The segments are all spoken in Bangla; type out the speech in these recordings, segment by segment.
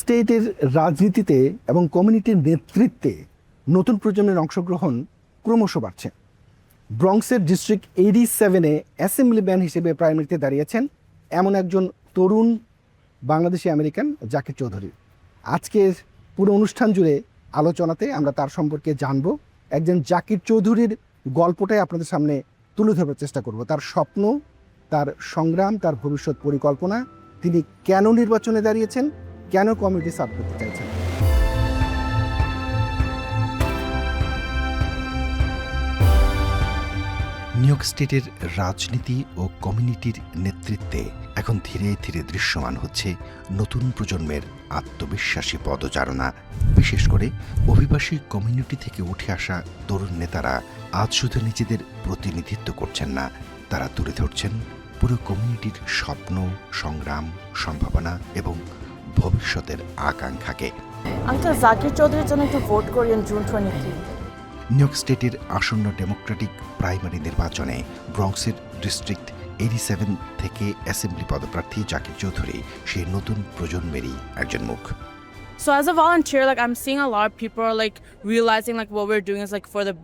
স্টেটের রাজনীতিতে এবং কমিউনিটির নেতৃত্বে নতুন প্রজন্মের অংশগ্রহণ ক্রমশ বাড়ছে। ব্রঙ্কসের ডিস্ট্রিক্ট 87-এ অ্যাসেম্বলিম্যান হিসেবে প্রাইমারিতে দাঁড়িয়েছেন এমন একজন তরুণ বাংলাদেশি আমেরিকান জাকির চৌধুরী। আজকের পুরো অনুষ্ঠান জুড়ে আলোচনাতে আমরা তার সম্পর্কে জানব। একজন জাকির চৌধুরীর গল্পটাই আপনাদের সামনে তুলে ধরার চেষ্টা করব, তার স্বপ্ন, তার সংগ্রাম, তার ভবিষ্যৎ পরিকল্পনা, তিনি কেন নির্বাচনে দাঁড়িয়েছেন, কেন কমিউনিটি সার্ভ করতে চাইছেন। নিউ ইয়র্ক স্টেটের রাজনীতি ও কমিউনিটির নেতৃত্বে এখন ধীরে ধীরে দৃশ্যমান হচ্ছে নতুন প্রজন্মের আত্মবিশ্বাসী পদচারণা। বিশেষ করে অভিবাসী কমিউনিটি থেকে উঠে আসা তরুণ নেতারা আজ শুধু নিজেদের প্রতিনিধিত্ব করছেন না, তারা তুলে ধরছেন পুরো কমিউনিটির স্বপ্ন, সংগ্রাম, সম্ভাবনা এবং ভবিষ্যতের আকাঙ্ক্ষাকে। আঙ্কেল, জাকির চৌধুরীর জন্য একটু ভোট করেন জুন 23। নিউ ইয়র্ক স্টেটের আসন্ন ডেমোক্রেটিক প্রাইমারি নির্বাচনে ব্রঙ্কসের ডিস্ট্রিক্ট 87 থেকে অ্যাসেম্বলি পদপ্রার্থী জাকির চৌধুরী সেই নতুন প্রজন্মেরই একজন মুখ। So as a volunteer, like I'm seeing a lot of people are like realizing like what we're doing is like for the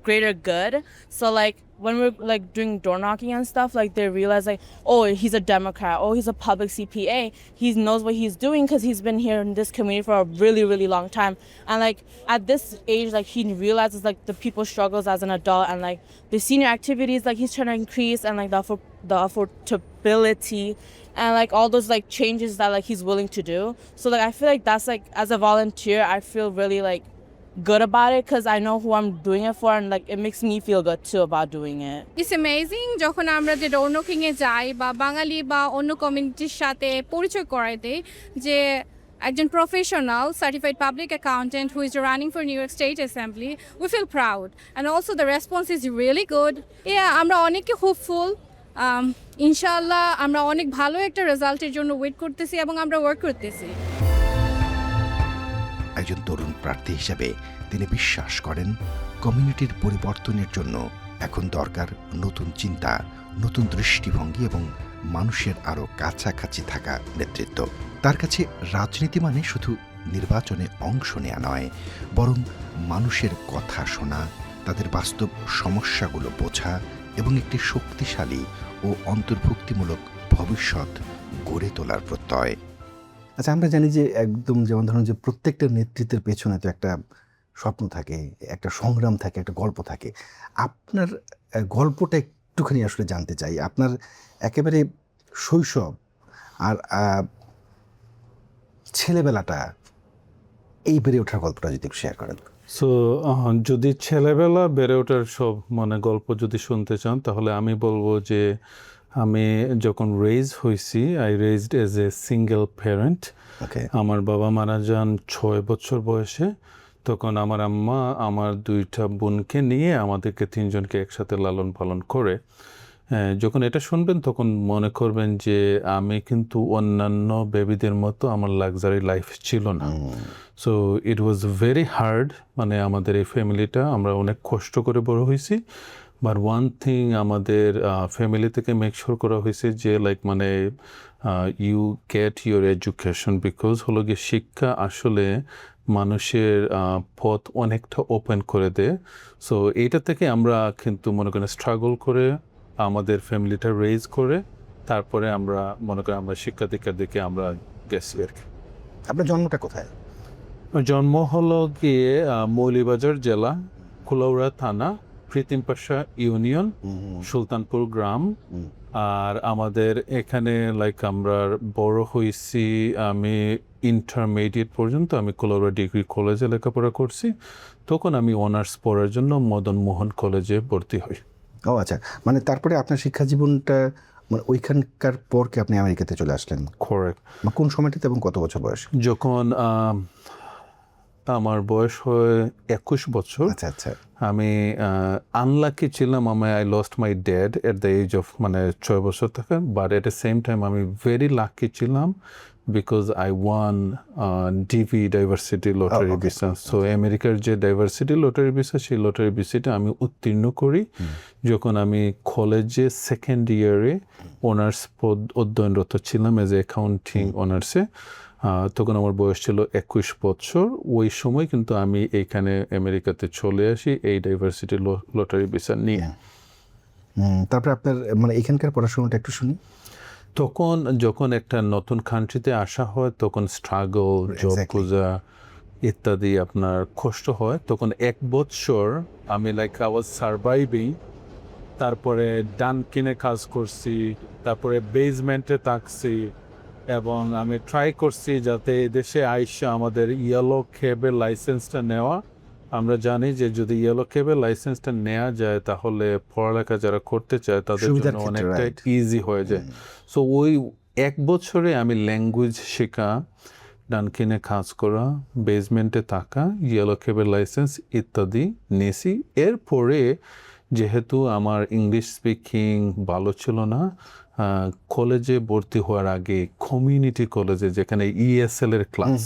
greater good. So like when we're like doing door knocking and stuff, like they realize like, oh, he's a Democrat, oh, he's a public CPA, he knows what he's doing because he's been here in this community for a really, really long time. And like at this age, like he realizes like the people's struggles as an adult and like the senior activities like he's trying to increase and like the affordability and like all those like changes that like he's willing to do. So like I feel like that's like as a volunteer, I feel really like good about it because I know who I'm doing it for and like it makes me feel good too about doing it. It's amazing যখন আমরা যে ডোর নকিং এ যাই বা বাঙালি বা অন্য কমিউনিটির সাথে পরিচয় করাই দেই যে একজন professional certified public accountant who is running for New York state assembly, we feel proud and also the response is really good. আমরা অনেকে হোপফুল, ইনশাআল্লাহ আমরা অনেক ভালো একটা রেজাল্টের জন্য ওয়েট করতেছি এবং আমরা ওয়ার্ক করতেছি। একজন তরুণ প্রার্থী হিসেবে তিনি বিশ্বাস করেন কমিউনিটির পরিবর্তনের জন্য এখন দরকার নতুন চিন্তা, নতুন দৃষ্টিভঙ্গি এবং মানুষের আরও কাছাকাছি থাকা নেতৃত্ব। তার কাছে রাজনীতি মানে শুধু নির্বাচনে অংশ নেওয়া নয়, বরং মানুষের কথা শোনা, তাদের বাস্তব সমস্যাগুলো বোঝা এবং একটি শক্তিশালী ও অন্তর্ভুক্তিমূলক ভবিষ্যৎ গড়ে তোলার প্রত্যয়। আচ্ছা, আমরা জানি যে একদম যেমন ধরুন যে প্রত্যেকটা নেতৃত্বের পেছনে তো একটা স্বপ্ন থাকে, একটা সংগ্রাম থাকে, একটা গল্প থাকে। আপনার গল্পটা একটুখানি আসলে জানতে চাই। আপনার একেবারে শৈশব আর ছেলেবেলাটা, এই বেড়ে ওঠার গল্পটা যদি একটু শেয়ার করেন। সো যদি ছেলেবেলা বেড়ে ওঠার সব মানে গল্প যদি শুনতে চান, তাহলে আমি বলবো যে আমি যখন রেইজ হয়েছি, I raised as a single parent. আমার বাবা মারা যান 6 বছর বয়সে। তখন আমার আম্মা আমার 2টা বোনকে নিয়ে আমাদেরকে 3 জনকে একসাথে লালন পালন করে। যখন এটা শুনবেন তখন মনে করবেন যে আমি কিন্তু অন্যান্য বেবিদের মতো আমার লাক্সারি লাইফ ছিল না। So it was very hard, মানে আমাদের এই ফ্যামিলিটা, আমরা অনেক কষ্ট করে বড় হয়েছি। বাট ওয়ান থিং আমাদের ফ্যামিলি থেকে মেক শিওর করা হয়েছে যে লাইক মানে you get your education, because হলো গিয়ে শিক্ষা আসলে মানুষের পথ অনেকটা ওপেন করে দেয়। সো এইটা থেকে আমরা কিন্তু মনে করেন স্ট্রাগল করে আমাদের ফ্যামিলিটা রেইজ করে তারপরে আমরা মনে করি আমরা শিক্ষা দীক্ষার দিকে আমরা গেছি আর কি। আপনার জন্মটা কোথায়? জন্ম হলো গিয়ে মৌলভীবাজার জেলা, কুলাউড়া থানা, প্রীতিম পাশা ইউনিয়ন, সুলতানপুর গ্রাম। আর আমাদের এখানে লাইক আমরা বড় হয়েছি, আমি ইন্টারমিডিয়েট পর্যন্ত আমি কুলাউড়া ডিগ্রি কলেজে লেখাপড়া করছি। তখন আমি অনার্স পড়ার জন্য মদন মোহন কলেজে ভর্তি হই। ও আচ্ছা, মানে তারপরে আপনার শিক্ষা জীবনটা মানে ওইখানকার পর কি আপনি আমেরিকাতে চলে আসলেন? করেক্ট। কোন সময়টাতে এবং কত বছর বয়স? যখন আমার বয়স হয় 21 বছর। আচ্ছা আচ্ছা। আমি আনলাকি ছিলাম, I lost my dad at the age of মানে 6 বছর থেকে। But at the same time আমি ভেরি লাকি ছিলাম because I won DV diversity lottery visa. So আমেরিকার যে ডাইভার্সিটি লটারি ভিসা, সেই লটারি ভিসাটা আমি উত্তীর্ণ করি যখন আমি কলেজে সেকেন্ড ইয়ারে অনার্স অধ্যয়নরত ছিলাম এজ এ অ্যাকাউন্টিং অনার্সে। তখন আমার বয়স ছিল 21 বছর। ওই সময় কিন্তু আমি এইখানে আমেরিকাতে চলে আসি এই ডাইভার্সিটি লটারি ভিসা নিয়ে। তারপরে আপনার মানে এখানকার পড়াশোনাটা একটু শুনি। তখন যখন একটা নতুন কান্ট্রিতে আসা হয় তখন স্ট্রাগল, জব Exactly. খোঁজা ইত্যাদি আপনার কষ্ট হয়। তখন 1 বছর আমি লাইক আই ওয়াজ সার্ভাইভিং। তারপরে ডানকিনে কাজ করছি, তারপরে বেসমেন্টে থাকছি, এবং আমি ট্রাই করছি যাতে দেশে আইসা আমাদের ইয়েলো ক্যাবের লাইসেন্সটা নেওয়া। আমরা জানি যে যদি ইয়েলো ক্যাবের লাইসেন্সটা নেওয়া যায় তাহলে পড়ালেখা যারা করতে চায় তাদের সুবিধার জন্য ক্ষেত্রে, অনেকটা right. ইজি হয়ে যায়। সো ওই 1 বছরে আমি ল্যাঙ্গুয়েজ শেখা, ডানকিনে কাজ করা, বেসমেন্টে থাকা, ইয়েলো ক্যাবের লাইসেন্স ইত্যাদি নিয়েছি। এরপরে যেহেতু আমার ইংলিশ স্পিকিং ভালো ছিল না, কলেজে ভর্তি হওয়ার আগে কমিউনিটি কলেজে যেখানে ইএসএল এর ক্লাস,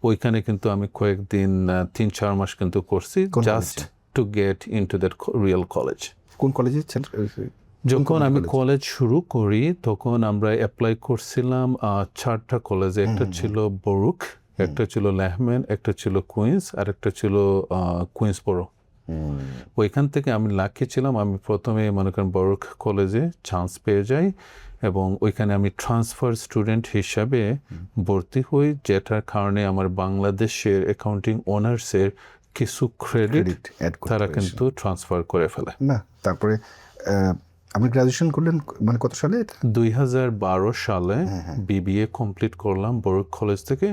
ওইখানে কিন্তু আমি কয়েকদিন 3-4 মাস কিন্তু করছি কোন জাস্ট কলেজে? To get into that real college. কোন কলেজে? যখন আমি কলেজ শুরু করি তখন আমরা অ্যাপ্লাই করছিলাম 4টা কলেজে। একটা ছিল বরুক, একটা ছিল লেহম্যান, একটা ছিল কুইন্স, আর একটা ছিল কুইন্সবরো। ওইখান থেকে আমি লাকি ছিলাম, আমি প্রথমে মনে করেন বরুক কলেজে চান্স পেয়ে যাই এবং ওইখানে আমি ট্রান্সফার স্টুডেন্ট হিসাবে ভর্তি হই, যেটার কারণে আমার বাংলাদেশের অ্যাকাউন্টিং অনার্সের কিছু ক্রেডিট তারা কিন্তু ট্রান্সফার করে ফেলে। না, তারপরে আপনি গ্রাজুয়েশন করলেন মানে কত সালে? 2012 সালে বিবিএ কমপ্লিট করলাম বরুক কলেজ থেকে।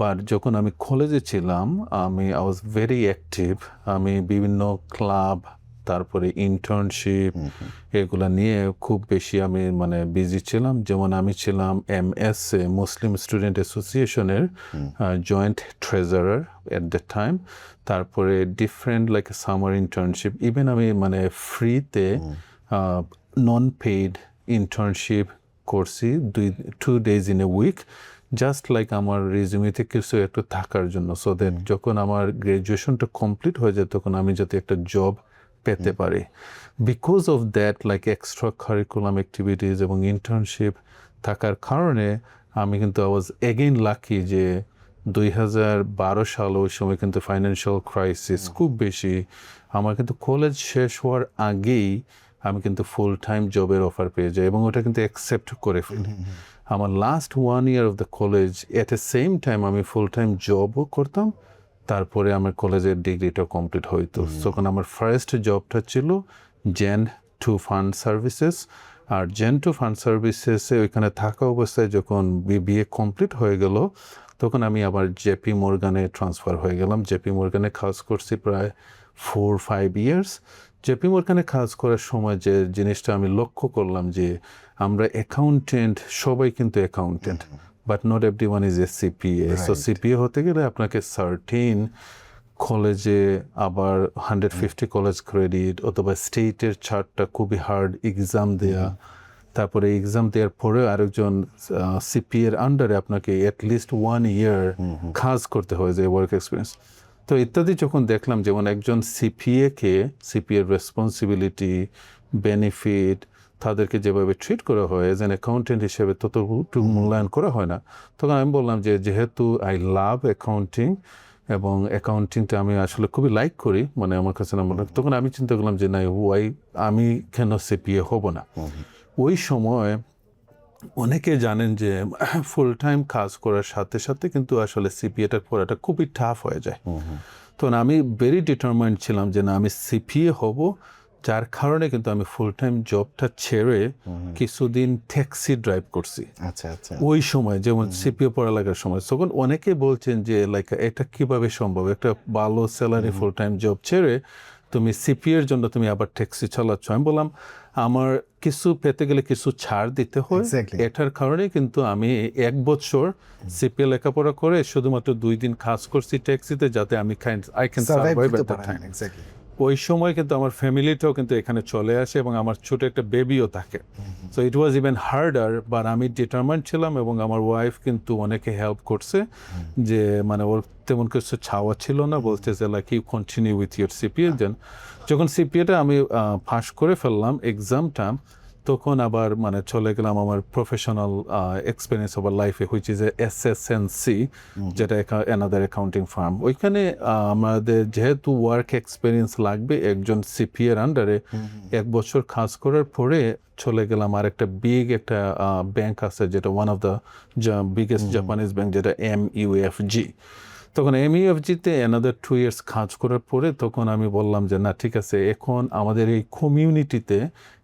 বাট যখন আমি কলেজে ছিলাম আই ওয়াজ ভেরি অ্যাক্টিভ। আমি বিভিন্ন ক্লাব, তারপরে ইন্টার্নশিপ, এগুলা নিয়ে খুব বেশি আমি মানে বিজি ছিলাম। যেমন আমি ছিলাম এমএসএ মুসলিম স্টুডেন্ট অ্যাসোসিয়েশনের joint treasurer at the time. তারপরে different like summer internship, even আমি মানে ফ্রিতে নন পেইড ইন্টার্নশিপ করছি 2 days in a week, just like আমার রেজিউমেতে কিছু একটু থাকার জন্য, সো দ্যাট যখন আমার গ্র্যাজুয়েশনটা কমপ্লিট হয়ে যায় তখন আমি যাতে একটা জব পেতে পারি। Because of that like extra curriculum activities এবং ইন্টার্নশিপ থাকার কারণে আমি কিন্তু আই ওয়াজ এগেইন লাকি যে 2012 সালে ওই সময় কিন্তু ফাইন্যান্সিয়াল ক্রাইসিস খুব বেশি। আমার কিন্তু কলেজ শেষ হওয়ার আগেই আমি কিন্তু ফুল টাইম জবের অফার পেয়ে যাই এবং ওটা কিন্তু অ্যাকসেপ্ট করে ফেলি। আমার last 1 year of the college at A same time আমি ফুল টাইম জবও করতাম, তারপরে আমার কলেজের ডিগ্রিটা কমপ্লিট হইতো। তখন আমার ফার্স্ট জবটা ছিল Gen2 ফান্ড সার্ভিসেস। আর Gen2 ফান্ড সার্ভিসেসে ওইখানে থাকা অবস্থায় যখন বিবিএ কমপ্লিট হয়ে গেল তখন আমি আবার জেপি মর্গানে ট্রান্সফার হয়ে গেলাম। জেপি মর্গানে কাজ করছি প্রায় 4-5 years। জেপি মর্গানে কাজ করার সময় যে জিনিসটা আমি লক্ষ্য করলাম যে আমরা অ্যাকাউন্টেন্ট, সবাই কিন্তু accountant, but not everyone is a CPA. So CPA হতে গেলে আপনাকে সার্টেন কলেজে আবার 150 কলেজ ক্রেডিট অথবা স্টেটের 4টা খুবই হার্ড এক্সাম দেয়া, তারপরে এক্সাম দেওয়ার পরে আরেকজন সিপিএ এর আন্ডারে আপনাকে অ্যাটলিস্ট 1 year কাজ করতে হয় যে ওয়ার্ক এক্সপিরিয়েন্স। তো ইত্যাদি যখন দেখলাম যেমন একজন সিপিএকে সিপিএর রেসপন্সিবিলিটি, বেনিফিট, তাদেরকে যেভাবে ট্রিট করা হয় এজ অ্যান অ্যাকাউন্টেন্ট হিসেবে ততটুকু মূল্যায়ন করা হয় না। তখন আমি বললাম যে যেহেতু আই লাভ অ্যাকাউন্টিং এবং অ্যাকাউন্টিংটা আমি আসলে খুবই লাইক করি, মানে আমার কাছে না মনে, তখন আমি চিন্তা করলাম যে না, আমি কেন সিপিএ হব না। ওই সময় অনেকে জানেন যে ফুল টাইম কাজ করার সাথে সাথে কিন্তু আসলে সিপিএটা করাটা খুবই টাফ হয়ে যায়। তখন আমি ভেরি ডিটারমাইন্ড ছিলাম যে না, আমি সিপিএ হব, যার কারণে কিন্তু আমি ফুল টাইম জবটা ছেড়ে কিছুদিন ট্যাক্সি ড্রাইভ করছি। আচ্ছা আচ্ছা। ওই সময় যেমন সিপিএ পড়ালেখার সময় তখন অনেকে বলছেন যে লাইক এটা কিভাবে সম্ভব, একটা ভালো স্যালারি ফুল টাইম জব ছেড়ে তুমি সিপিএর জন্য তুমি আবার ট্যাক্সি চালাচ্ছ। আমি বললাম আমার কিছু পেতে গেলে কিছু ছাড় দিতে হয়, এটার কারণে কিন্তু আমি 1 বছর সিপিএ লেখাপড়া করে শুধুমাত্র 2 দিন কাজ করছি ট্যাক্সিতে, যাতে আমি I can survive at that time. ওই সময় কিন্তু আমার ফ্যামিলিটাও কিন্তু এখানে চলে আসে এবং আমার ছোট একটা বেবিও থাকে। So it was even harder, but আমি ডিটারমাইন্ড ছিলাম এবং আমার ওয়াইফ কিন্তু অনেকে হেল্প করছে, যে মানে ওর তেমন কিছু ছাওয়া ছিল না, বলছে যে like you continue with your CPA. Then যখন সিপিএটা আমি পাস করে ফেললাম এক্সামটা, তখন আবার মানে চলে গেলাম আমার প্রফেশনাল এক্সপিরিয়েন্স ওভার লাইফে, হুইচ ইজ SSNC, যেটা অ্যানাদার অ্যাকাউন্টিং ফার্ম। ওইখানে আমাদের যেহেতু ওয়ার্ক এক্সপিরিয়েন্স লাগবে একজন সিপিএর আন্ডারে, 1 বছর কাজ করার পরে চলে গেলাম আর একটা বিগ একটা ব্যাংক আছে, যেটা one of the biggest Japanese bank, যেটা MUFG। তখন MUFG-তে অ্যানাদার 2 years কাজ করার পরে তখন আমি বললাম যে না, ঠিক আছে, এখন আমাদের এই কমিউনিটিতে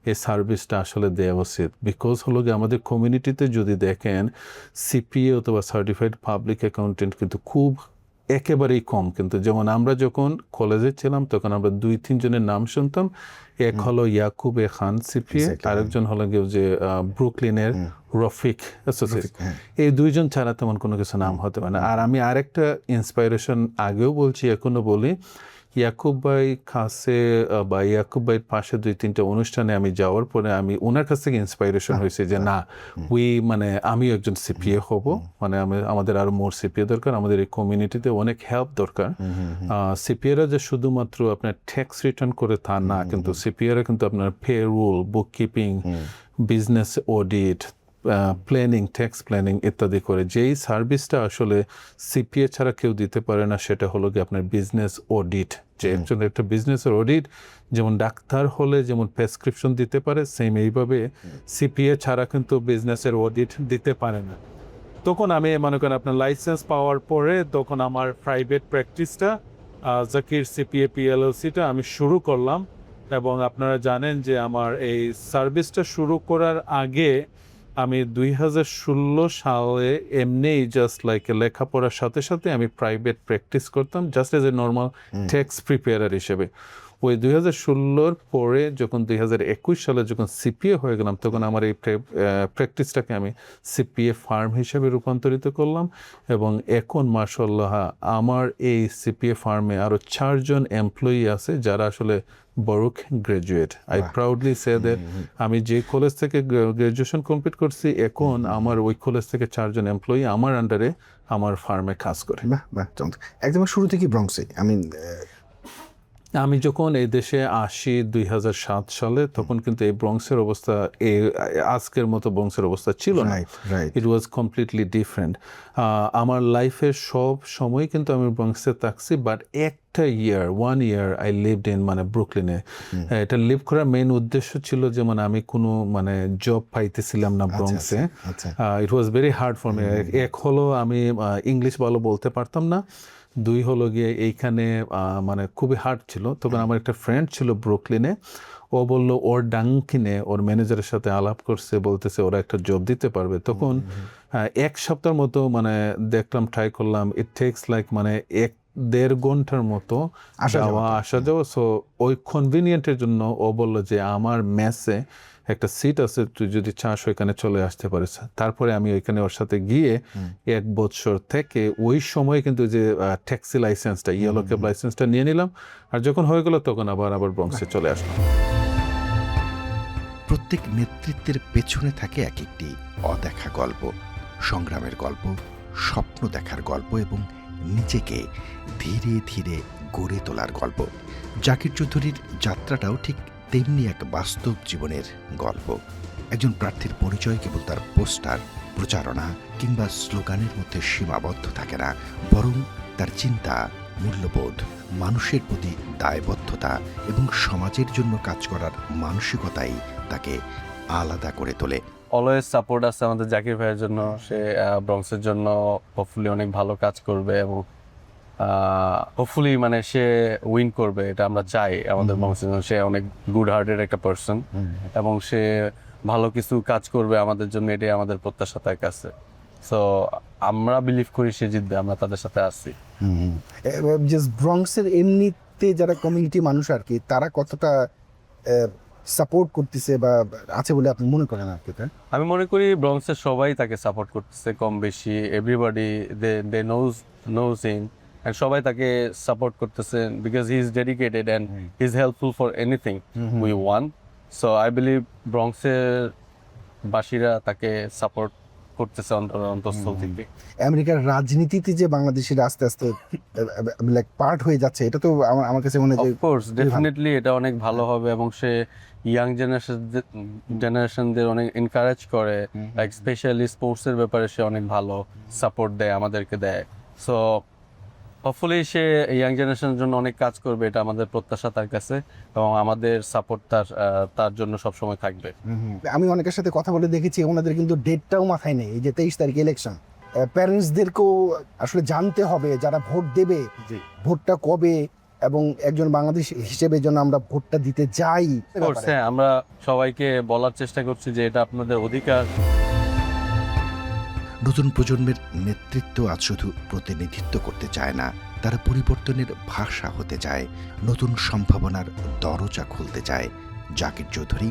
এই সার্ভিসটা আসলে দেওয়া উচিত। বিকজ হলো গিয়ে আমাদের কমিউনিটিতে যদি দেখেন সিপিএ অথবা সার্টিফাইড পাবলিক অ্যাকাউন্টেন্ট কিন্তু খুব একেবারেই কম। কিন্তু যেমন আমরা যখন কলেজে ছিলাম তখন আমরা 2-3 জনের নাম শুনতাম। এক হলো ইয়াকুব এ খান সিপিএ, আরেকজন হলো গিয়ে যে ব্রুকলিনের রফিক অ্যাসোসিয়েট। এই 2 জন ছাড়া তেমন কোনো কিছু নাম হতে পারে না। আর আমি আরেকটা ইন্সপাইরেশন আগেও বলছি, এখনো বলি, ইয়াকুব ভাই কাছে বা ইয়াকুব ভাইয়ের পাশে 2-3টা অনুষ্ঠানে আমি যাওয়ার পরে আমি ওনার কাছ থেকে ইন্সপাইরেশন হয়েছে যে না, মানে আমিও একজন সিপিএ হব, মানে আমাদের আরো মোর সিপিএ দরকার, আমাদের এই কমিউনিটিতে অনেক হেল্প দরকার। সিপিএরা যে শুধুমাত্র আপনার ট্যাক্স রিটার্ন করে তা না, কিন্তু সিপিএরা কিন্তু আপনার পে রুল, বুক keeping, business audit, planning, tax planning ইত্যাদি করে। যেই সার্ভিসটা আসলে সিপিএ ছাড়া কেউ দিতে পারে না, সেটা হলো কি আপনার বিজনেস অডিট। যে একজন একটা বিজনেসের অডিট যেমন ডাক্তার হলে যেমন প্রেসক্রিপশন দিতে পারে, সেম এইভাবে সিপিএ ছাড়া কিন্তু বিজনেসের অডিট দিতে পারে না। তখন আমি মনে করেন আপনার লাইসেন্স পাওয়ার পরে তখন আমার প্রাইভেট প্র্যাকটিসটা জাকির সিপিএ PLLC-টা আমি শুরু করলাম। এবং আপনারা জানেন যে আমার এই সার্ভিসটা শুরু করার আগে আমি 2016 সালে এমনিই জাস্ট লাইক লেখাপড়ার সাথে সাথে আমি প্রাইভেট প্র্যাকটিস করতাম, just as a normal tax preparer হিসেবে। ওই 2016 পরে যখন 2021 সালে যখন সিপিএ হয়ে গেলাম, তখন আমার এই প্র্যাকটিসটাকে আমি সিপিএ ফার্ম হিসেবে রূপান্তরিত করলাম। এবং এখন মাশাআল্লাহ আমার এই সিপিএ ফার্মে আরও 4 জন এমপ্লয়ি আছে যারা আসলে Baruch graduate. I proudly say that আমি যে কলেজ থেকে গ্রাজুয়েশন কমপ্লিট করছি, এখন আমার ওই কলেজ থেকে 4 জন এমপ্লয়ি আমার আন্ডারে আমার ফার্মে কাজ করে। বাহ বাহ, চমৎকার। একদম শুরু থেকে ব্রঙ্কসে, আমি যখন এই দেশে আসি 2007 সালে, তখন কিন্তু এই ব্রঙ্কসের অবস্থা আজকের মতো ব্রঙ্কসের অবস্থা ছিল না। ইট ওয়াজ কমপ্লিটলি ডিফারেন্ট। আমার লাইফের সব সময় কিন্তু আমি ব্রঙ্কসে থাকছি, বাট একটা one year I lived in মানে ব্রুকলিনে। এটা লিভ করার মেইন উদ্দেশ্য ছিল যে মানে আমি কোনো মানে জব পাইতেছিলাম না ব্রঙ্কসে। It was very hard for me. এক হলো আমি ইংলিশ ভালো বলতে পারতাম না, 2 হলো গিয়ে এইখানে মানে খুবই হার্ড ছিল। তখন আমার একটা ফ্রেন্ড ছিল ব্রুকলিনে, ও বলল ওর ডাঙ্কিনে ওর ম্যানেজারের সাথে আলাপ করছে, বলতেছে ওরা একটা জব দিতে পারবে। তখন 1 সপ্তাহের মতো মানে দেখলাম, ট্রাই করলাম। ইট টেক্স লাইক মানে 1-1.5 ঘন্টার মতো আসা যাওয়া। সো ওই কনভিনিয়েন্টের জন্য ও বললো যে আমার মেসে একটা সিট আছে, তুই যদি চাস ওইখানে চলে আসতে পারিস। তারপরে আমি ওইখানে ওর সাথে গিয়ে 1 বছর থেকে ওই সময় কিন্তু যে ট্যাক্সি লাইসেন্সটা, ইয়েলো ক্যাব লাইসেন্সটা নিয়ে নিলাম। আর যখন হয়ে গেল তখন আবার ব্রঙ্কসে চলে আসলাম। প্রত্যেক নেতৃত্বের পেছনে থাকে এক একটি অদেখা গল্প, সংগ্রামের গল্প, স্বপ্ন দেখার গল্প এবং নিজেকে ধীরে ধীরে গড়ে তোলার গল্প। জাকির চৌধুরীর যাত্রাটাও ঠিক তেমনি এক বাস্তব জীবনের গল্প। একজন প্রার্থীর পরিচয় কেবল তার পোস্টার, প্রচারণা কিংবা স্লোগানের মধ্যে সীমাবদ্ধ থাকে না, বরং তার চিন্তা, মূল্যবোধ, মানুষের প্রতি দায়বদ্ধতা এবং সমাজের জন্য কাজ করার মানসিকতাই তাকে আলাদা করে তোলে। অলওয়েজ সাপোর্ট আছে আমাদের জাকির ভাইয়ের জন্য। সে ব্রঙ্কসের জন্য হোপফুলি অনেক ভালো কাজ করবে এবং হোপফুলি মানে সে উইন করবে, এটা আমরা চাই আমাদের ব্রঙ্কসের জন্য। সে অনেক গুড হার্টের একটা পার্সন এবং সে ভালো কিছু কাজ করবে আমাদের জন্য, এটাই আমাদের প্রত্যাশা তার কাছে। সো আমরা বিলিভ করি সে জিতবে, আমরা তাদের সাথে আছি। জাস্ট ব্রঙ্কসের এমনিতে যারা কমিউনিটি মানুষ আর কি, তারা কতটা সাপোর্ট করতেছে বা আছে বলে আপনি মনে করেন আর কি? আমি মনে করি ব্রঙ্কসের সবাই তাকে সাপোর্ট করতেছে কম বেশি। Everybody they knows him and সবাই তাকে সাপোর্ট করতেছে because he is dedicated and he is helpful for anything we want. So I believe ব্রঙ্কসের বাসীরা তাকে সাপোর্ট করতেছে অন্তঃস্থল থেকে। আমেরিকার রাজনীতিতে যে বাংলাদেশের আস্তে আস্তে লাইক পার্ট হয়ে যাচ্ছে, এটা তো আমার কাছে মনে হয় যে অফকোর্স ডেফিনেটলি এটা অনেক ভালো হবে, এবং সে ইয়াং জেনারেশনদের অনেক এনকারেজ করে, লাইক স্পেশালি স্পোর্টসের ব্যাপারে সে অনেক ভালো সাপোর্ট দেয়, আমাদেরকে দেয়। সো হোপফুলি সে ইয়াং জেনারেশনের জন্য অনেক কাজ করবে, এটা আমাদের প্রত্যাশা তার কাছে, এবং আমাদের সাপোর্ট তার জন্য সবসময় থাকবে। আমি অনেকের সাথে কথা বলে দেখেছি ওনাদের কিন্তু ডেটটাও মাথায় নেই, এই যে 23 তারিখ ইলেকশন। প্যারেন্টসদেরকেও আসলে জানতে হবে যারা ভোট দেবে ভোটটা কবে, এবং একজন বাংলাদেশ হিসেবে যেন আমরা ভোটটা দিতে যাই। হ্যাঁ, আমরা সবাইকে বলার চেষ্টা করছি যে এটা আপনাদের অধিকার। নতুন প্রজন্মের নেতৃত্ব আজ শুধু প্রতিনিধিত্ব করতে চায় না, তারা পরিবর্তনের ভাষা হতে চায়, নতুন সম্ভাবনার দরজা খুলতে চায়। জাকির চৌধুরী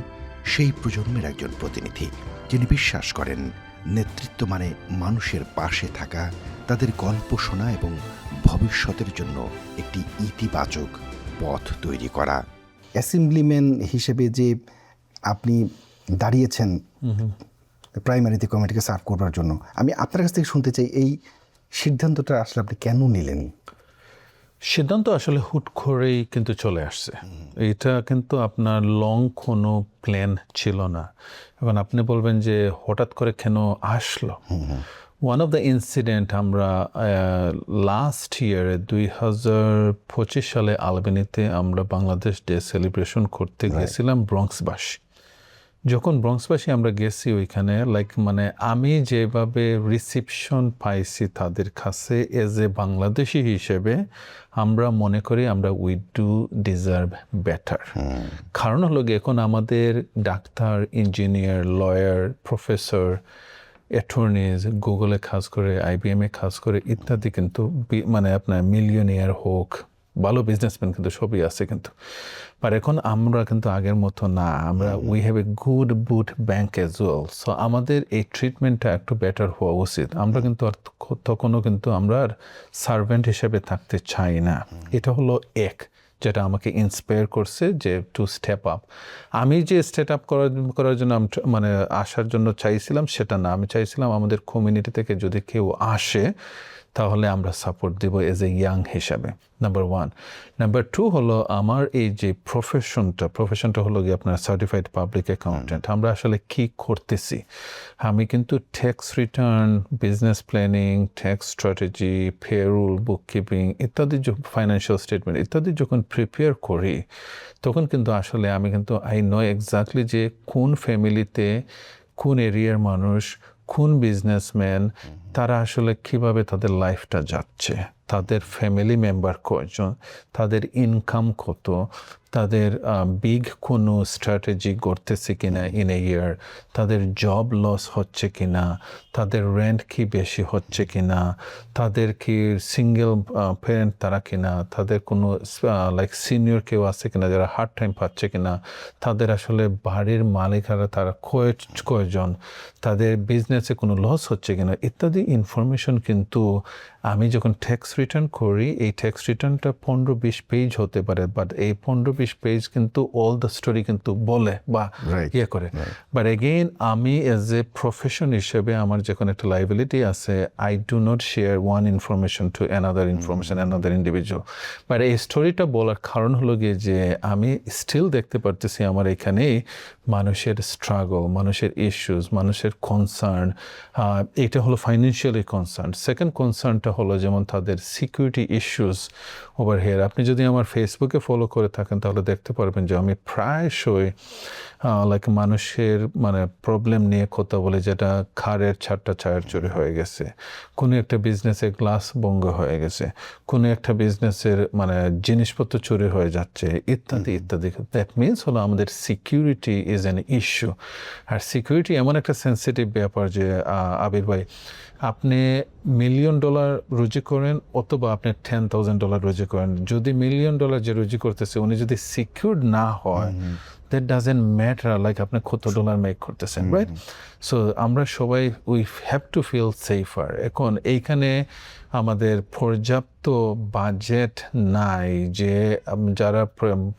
সেই প্রজন্মের একজন প্রতিনিধি, যিনি বিশ্বাস করেন নেতৃত্ব মানে মানুষের পাশে থাকা, তাদের গল্প শোনা এবং ভবিষ্যতের জন্য একটি ইতিবাচক পথ তৈরি করা। অ্যাসেম্বলিম্যান হিসেবে যে আপনি দাঁড়িয়েছেন প্রাইমারিতে কমিটিকে সার্ভ করবার জন্য, আমি আপনার কাছ থেকে শুনতে চাই এই সিদ্ধান্তটা আসলে আপনি কেন নিলেন? সিদ্ধান্ত আসলে হুট করেই কিন্তু চলে আসছে। এটা কিন্তু আপনার লং কোনো প্ল্যান ছিল না। এখন আপনি বলবেন যে হঠাৎ করে কেন আসলো। ওয়ান অফ দ্য ইনসিডেন্ট, আমরা লাস্ট ইয়ারে 2025 সালে আলবেনিতে আমরা বাংলাদেশ ডে সেলিব্রেশন করতে গেছিলাম ব্রঙ্কসবাসী। যখন ব্রঙ্কসবাসী আমরা গেছি ওইখানে লাইক মানে আমি যেভাবে রিসিপশন পাইছি তাদের কাছে এজ এ বাংলাদেশি হিসেবে, আমরা মনে করি আমরা উই ডু ডিজার্ভ বেটার। কারণ হলো গিয়ে এখন আমাদের ডাক্তার, ইঞ্জিনিয়ার, লয়ার, প্রফেসর, অ্যাটর্নিজ, গুগলে কাজ করে, IBM-এ কাজ করে ইত্যাদি কিন্তু মানে আপনার মিলিয়নিয়ার হোক, ভালো বিজনেসম্যান কিন্তু সবই আছে কিন্তু। আর এখন আমরা কিন্তু আগের মতো না, আমরা we have a good boot bank as well. So আমাদের এই ট্রিটমেন্টটা একটু বেটার হওয়া উচিত। আমরা কিন্তু আর তখনও কিন্তু আমরা সার্ভেন্ট হিসেবে থাকতে চাই না। এটা হলো এক, যেটা আমাকে ইন্সপায়ার করছে যে টু স্টেপ আপ। আমি যে স্টেপ আপ করার জন্য মানে আসার জন্য চাইছিলাম সেটা না, আমি চাইছিলাম আমাদের কমিউনিটি থেকে যদি কেউ আসে তাহলে আমরা সাপোর্ট দেব এজ এ ইয়াং হিসাবে, নাম্বার 1। নাম্বার 2 হলো আমার এই যে প্রফেশনটা হলো গিয়ে আপনার সার্টিফাইড পাবলিক অ্যাকাউন্টেন্ট। আমরা আসলে কি করতেছি, আমি কিন্তু tax return, business planning, tax strategy, payroll, bookkeeping ইত্যাদি, ফাইন্যান্সিয়াল স্টেটমেন্ট ইত্যাদি যখন প্রিপেয়ার করি, তখন কিন্তু আসলে আমি কিন্তু আই নো এক্স্যাক্টলি যে কোন ফ্যামিলিতে, কোন এরিয়ার মানুষ, কোন বিজনেসম্যান, তারা আসলে কিভাবে তাদের লাইফটা যাচ্ছে, তাদের ফ্যামিলি মেম্বার কয়জন, তাদের ইনকাম কত, তাদের বিগ কোনো স্ট্র্যাটেজি করতেছে কিনা ইন এ ইয়ার, তাদের জব লস হচ্ছে কিনা, তাদের রেন্ট কি বেশি হচ্ছে কিনা, তাদের কি সিঙ্গেল প্যারেন্ট তারা কিনা, তাদের কোনো লাইক সিনিয়র কেউ আছে কিনা যারা হার্ড টাইম পাচ্ছে কিনা, তাদের আসলে বাড়ির মালিকারা তারা কয়জন, তাদের বিজনেসে কোনো লস হচ্ছে কিনা ইত্যাদি ইনফরমেশন কিন্তু আমি যখন ট্যাক্স রিটার্ন করি, এই ট্যাক্স রিটার্নটা 15-20 পেজ হতে পারে, বাট এই 15-20 পেজ কিন্তু অল দ্য স্টোরি কিন্তু বলে বা ইয়ে করে। বাট এগেইন আমি এজ এ প্রফেশন হিসেবে আমার যখন একটা লাইবিলিটি আছে, I do not share one information to another information, another individual. But এই স্টোরিটা বলার কারণ হলো গিয়ে যে আমি স্টিল দেখতে পারতেছি আমার এখানেই মানুষের স্ট্রাগল, মানুষের ইস্যুস, মানুষের কনসার্ন। এটা হলো ফাইন্যান্সিয়ালি কনসার্ন। সেকেন্ড কনসার্নটা হলো যেমন তাদের সিকিউরিটি ইস্যুস ওভার হেয়ার। আপনি যদি আমার ফেসবুকে ফলো করে থাকেন তাহলে দেখতে পারবেন যে আমি প্রায়শই লাইক মানুষের মানে প্রবলেম নিয়ে কথা বলে, যেটা খাড়ের ছাড়টা চায়ের চুরি হয়ে গেছে, কোনো একটা বিজনেসে গ্লাস ভঙ্গ হয়ে গেছে, কোনো একটা বিজনেসের মানে জিনিসপত্র চুরি হয়ে যাচ্ছে ইত্যাদি ইত্যাদি। দ্যাট মিনস হলো আমাদের সিকিউরিটি ইজ অ্যান ইস্যু। আর সিকিউরিটি এমন একটা সেন্সিটিভ ব্যাপার যে আবির ভাই, আপনি $1 মিলিয়ন রুজি করেন অথবা আপনি $10,000 রুজি করেন, যদি $1 মিলিয়ন যে রুজি করতেছে উনি যদি সিকিউরড না হয়, দ্যাট ডাজেন্ট ম্যাটার লাইক আপনি কত ডলার মেক করতেছেন, রাইট? সো আমরা সবাই we have to feel safer. এখন এইখানে আমাদের পর্যাপ্ত বাজেট নাই, যে যারা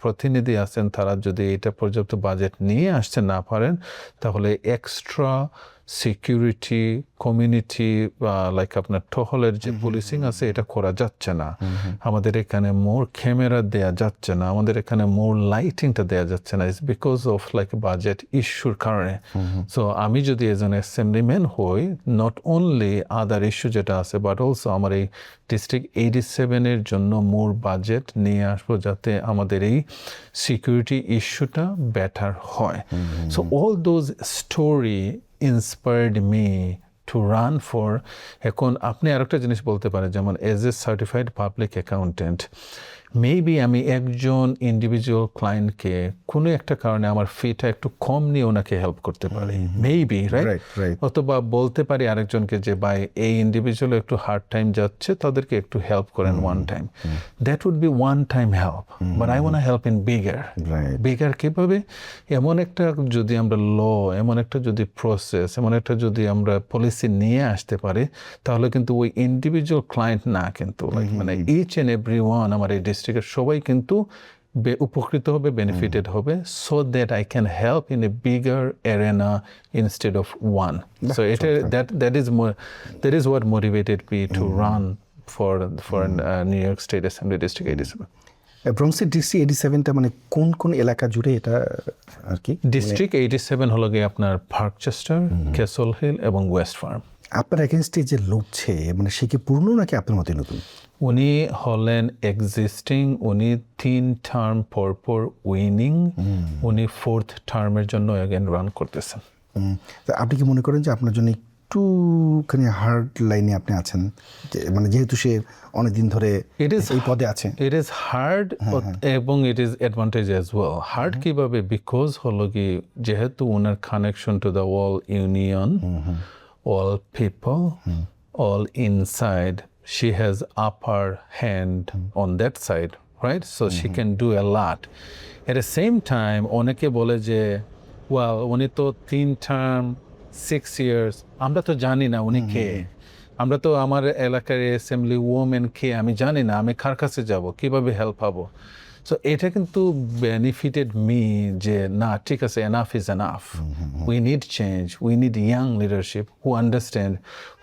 প্রতিনিধি আছেন তারা যদি এটা পর্যাপ্ত বাজেট নিয়ে আসতে না পারেন, তাহলে এক্সট্রা সিকিউরিটি কমিউনিটি লাইক আপনার টহলের যে পুলিশিং আছে এটা করা যাচ্ছে না, আমাদের এখানে মোর ক্যামেরা দেয়া যাচ্ছে না, আমাদের এখানে মোর লাইটিংটা দেয়া যাচ্ছে না, it's because of like budget ইস্যুর কারণে। সো আমি যদি এজন অ্যাসেম্বলিম্যান হই, নট অনলি আদার ইস্যু যেটা আছে বাট অলসো আমার এই ডিস্ট্রিক্ট 87-এর জন্য মোর বাজেট নিয়ে আসবো যাতে আমাদের এই সিকিউরিটি ইস্যুটা বেটার হয়। So all those story inspired me to run for. এখন আপনি আরেকটা জিনিস বলতে পারেন, যেমন as a certified public accountant maybe আমি একজন ইন্ডিভিজুয়াল ক্লায়েন্টকে কোনো একটা কারণে আমার ফিটা একটু কম নিয়ে ওনাকে হেল্প করতে পারি, মেবি রাইট। অথবা বলতে পারি আরেকজনকে যে ভাই এই ইন্ডিভিজুয়াল একটু হার্ড টাইম যাচ্ছে, তাদেরকে একটু হেল্প করেন one time. That would be one time help, but I want help in bigger. কীভাবে? এমন একটা যদি আমরা এমন একটা যদি প্রসেস, এমন একটা যদি আমরা পলিসি নিয়ে আসতে পারি, তাহলে কিন্তু ওই ইন্ডিভিজুয়াল ক্লায়েন্ট না, কিন্তু মানে ইচ অ্যান্ড এভরি ওয়ান আমার এই ডিস্ট্রিক্টের সবাই কিন্তু উপকৃত হবে, বেনিফিটেড হবে, so that I can help in a bigger arena instead of one. So এটা that is what motivated me to run for New York state Assembly District 87। ব্রঙ্কসের ডিস্ট্রিক্ট 87টা মানে কোন কোন এলাকা জুড়ে এটা আর কি? ডিস্ট্রিক্ট 87 হলো গিয়ে আপনার পার্কচেস্টার, ক্যাসল হিল এবং ওয়েস্ট ফার্ম। আপনার এগেনস্টে যে লড়ছে মানে সে কি পুরনো নাকি আপনার মতে নতুন? উনি হলেন এক্সিস্টিং, উনি 3 টার্ম পর উইনিং, উনি 4th টার্মের জন্য এগেন রান করতেছেন। তা আপনি কি মনে করেন যে আপনার জন্য একটুখানি হার্ড লাইনে আপনি আছেন, মানে যেহেতু সে অনেকদিন ধরে এই পদে আছে? ইট ইজ হার্ড এবং it is advantage as well. Hard কিভাবে? বিকজ হলো কি যেহেতু ওনার connection to the all union, all people, all inside, she has upper hand on that side, right? So she can do a lot. At the same time, অনেকে বলে যে well উনি তো 3 টার্ম 6 years, আমরা তো জানি না উনি কে, আমরা তো আমার এলাকার অ্যাসেম্বলি ওমেন কে আমি জানি না, আমি কার কাছে যাব, কিভাবে হেল্প পাবো? সো এটা কিন্তু বেনিফিটেড মি যে না ঠিক আছে, enough is enough, we need change, we need young leadership who understand,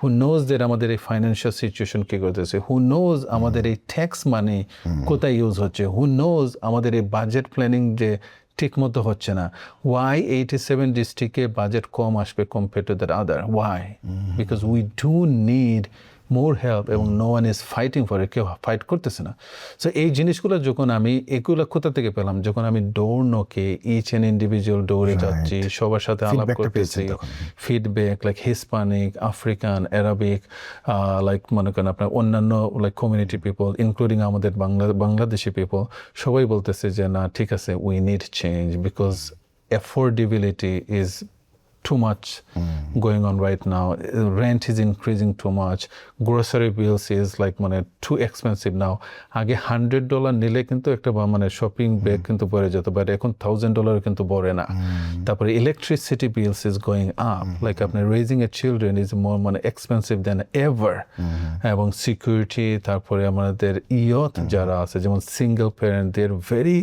who knows that আমাদের এই ফাইন্যান্সিয়াল সিচুয়েশন কী করতেছে, হু নোজ আমাদের এই ট্যাক্স মানি কোথায় ইউজ হচ্ছে, হু নোজ আমাদের এই বাজেট প্ল্যানিং যে ঠিক মতো হচ্ছে না। ওয়াই 87 ডিস্ট্রিক্টে বাজেট কম আসবে compare to that other? Why? Because we do need more help এবং no one is fighting for it, কেউ ফাইট করতেছে না। সো এই জিনিসগুলো যখন আমি এগুলো কোথা থেকে পেলাম, যখন আমি ডোর নকে ইচ অ্যান্ড ইন্ডিভিজুয়াল ডোরে যাচ্ছি, সবার সাথে আলাপ করতেছি, feedback like Hispanic, African, Arabic, like মনে করেন আপনার অন্যান্য লাইক কমিউনিটি পিপল ইনক্লুডিং আমাদের বাংলাদেশি পিপল, সবাই বলতেছে যে না ঠিক আছে, we need change because affordability is too much going on right now. Rent is increasing too much. Grocery bills is like মানে too expensive now. আগে $100 নিলে কিন্তু একটা মানে শপিং ব্যাগ কিন্তু পড়ে যেত, বাট এখন $1000 কিন্তু পড়ে না। তারপরে electricity bills is going up, like আপনার raising a children is more মানে এক্সপেন্সিভ দেন এভার। এবং সিকিউরিটি, তারপরে আমাদের ইয়থ যারা আছে যেমন single parent, they are very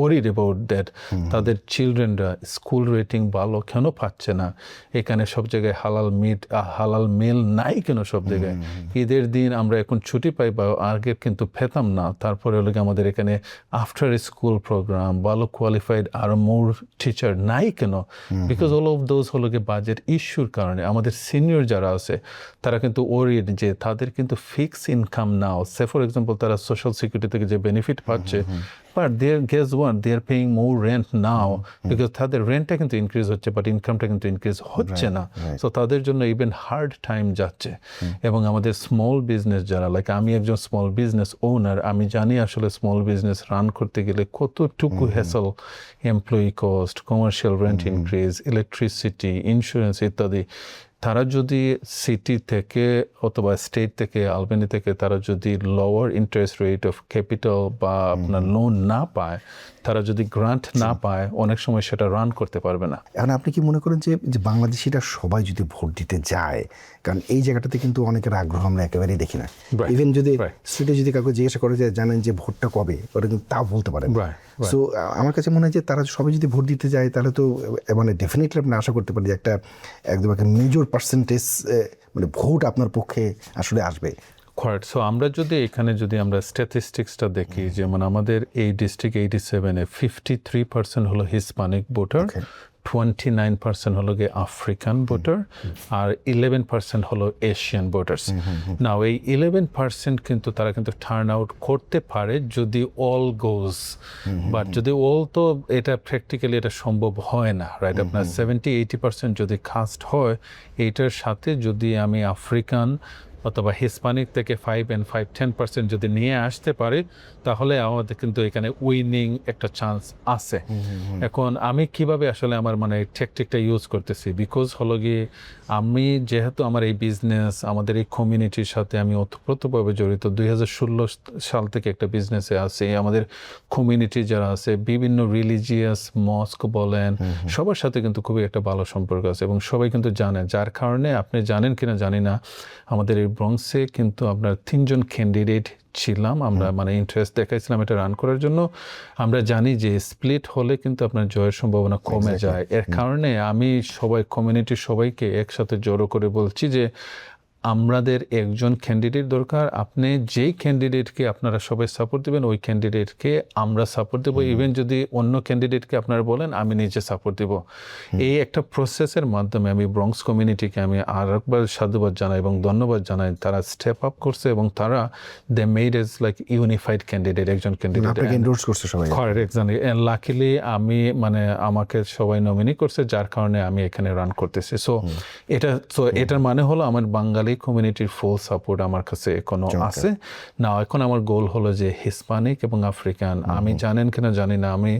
worried about that, তাদের চিলড্রেনরা স্কুল রেটিং ভালো কেন পাচ্ছে না, এখানে সব জায়গায় হালাল মিল নাই কেন সব জায়গায়, ঈদের দিন আমরা এখন ছুটি পাই বা আগে কিন্তু পেতাম না, তারপরে হলো আমাদের এখানে আফটার স্কুল প্রোগ্রাম, ভালো কোয়ালিফাইড আর মোর টিচার নাই কেন, বিকজ অল অফ দোজ হলো বাজেট ইস্যুর কারণে। আমাদের সিনিয়র যারা আছে তারা কিন্তু ওরিড যে তাদের কিন্তু fix income now, say for example তারা সোশ্যাল সিকিউরিটি থেকে যে বেনিফিট পাচ্ছে, but guess what, they are paying more rent now because তাদের রেন্টটা কিন্তু ইনক্রিজ হচ্ছে বাট ইনকামটা কিন্তু ইনক্রিজ হচ্ছে না। সো তাদের জন্য ইভেন হার্ড টাইম যাচ্ছে। এবং আমাদের স্মল বিজনেস যারা, লাইক আমি একজন স্মল বিজনেস ওনার, আমি জানি আসলে স্মল বিজনেস রান করতে গেলে কতটুকু hassle, employee cost, commercial rent increase, electricity, insurance ইত্যাদি। তারা যদি সিটি থেকে অথবা স্টেট থেকে, আলবেনি থেকে তারা যদি lower interest rate of capital বা আপনার লোন না পায়, তারা যদি গ্রান্ট না পায়, অনেক সময় সেটা রান করতে পারবে না। এখন আপনি কি মনে করেন যে বাংলাদেশিরা সবাই যদি ভোট দিতে যায়, কারণ এই জায়গাটাতে কিন্তু অনেকের আগ্রহ আমরা একেবারেই দেখি না। Right, ইভেন যদি right. স্ট্রিটে যদি কাউকে জিজ্ঞাসা করে যে জানেন যে ভোটটা কবে, ওরা কিন্তু তাও বলতে পারে না। Right, right. সো আমার কাছে মনে হয় যে তারা সবাই যদি ভোট দিতে যায় তাহলে তো মানে ডেফিনেটলি আপনি আশা করতে পারি যে একদম একটা মেজর পার্সেন্টেজ মানে ভোট আপনার পক্ষে আসলে আসবে। কারেক্ট। সো আমরা যদি এখানে যদি আমরা স্ট্যাটিস্টিক্সটা দেখি, যেমন আমাদের এই ডিস্ট্রিক্ট 87-এ 53% হলো হিসপ্যানিক ভোটার, 29% হলো গিয়ে আফ্রিকান ভোটার, আর 11% হলো এশিয়ান ভোটার্স। নাও এই 11% কিন্তু তারা কিন্তু টার্ন আউট করতে পারে যদি অল গোজ, বাট যদি অল তো এটা প্র্যাকটিক্যালি এটা সম্ভব হয় না, রাইট? আপনার 70-80% যদি কাস্ট হয়, এইটার সাথে যদি আমি আফ্রিকান অথবা হিসপ্যানিক থেকে 5-10% যদি নিয়ে আসতে পারি, তাহলে আমাদের কিন্তু এখানে উইনিং একটা চান্স আছে। এখন আমি কিভাবে আসলে আমার মানে টেকটিকটা ইউজ করতেছি, বিকজ হলো গিয়ে আমি যেহেতু আমার এই বিজনেস আমাদের এই কমিউনিটির সাথে আমি ওতপ্রোতভাবে জড়িত, 2016 সাল থেকে একটা বিজনেসে আছি। আমাদের কমিউনিটি যারা আছে, বিভিন্ন রিলিজিয়াস মস্ক বলেন, সবার সাথে কিন্তু খুবই একটা ভালো সম্পর্ক আছে এবং সবাই কিন্তু জানে। যার কারণে আপনি জানেন কিনা জানি না, আমাদের এই ব্রঙ্কসে কিন্তু আপনার 3জন ক্যান্ডিডেট ছিলাম আমরা, মানে ইন্টারেস্ট দেখাইছিলাম এটা রান করার জন্য। আমরা জানি যে স্প্লিট হলে কিন্তু আপনার জয়ের সম্ভাবনা কমে যায়। এর কারণে আমি সবাই কমিউনিটির সবাইকে একসাথে জড়ো করে বলছি যে আমাদের একজন ক্যান্ডিডেট দরকার। আপনি যেই ক্যান্ডিডেটকে আপনারা সবাই সাপোর্ট দেবেন, ওই ক্যান্ডিডেটকে আমরা সাপোর্ট দেবো। ইভেন যদি অন্য ক্যান্ডিডেটকে আপনারা বলেন, আমি নিজে সাপোর্ট দেবো। এই একটা প্রসেসের মাধ্যমে আমি ব্রঙ্কস কমিউনিটিকে আমি আর একবার সাধুবাদ জানাই এবং ধন্যবাদ জানাই। তারা স্টেপ আপ করছে এবং তারা they made as like unified candidate, একজন ক্যান্ডিডেট আপনাকে এন্ডোর্স করছে সবাই। Correct, exactly. এন্ড লাকিলি আমি মানে আমাকে সবাই নমিনি করছে, যার কারণে আমি এখানে রান করতেছি। সো এটার মানে হলো আমার বাঙালি কমিউনিটির ফুল সাপোর্ট আমার কাছে এখনো আছে। না, এখন আমার গোল হলো যে হিসপ্যানিক এবং আফ্রিকান, আমি জানেন কিনা জানি না, আমি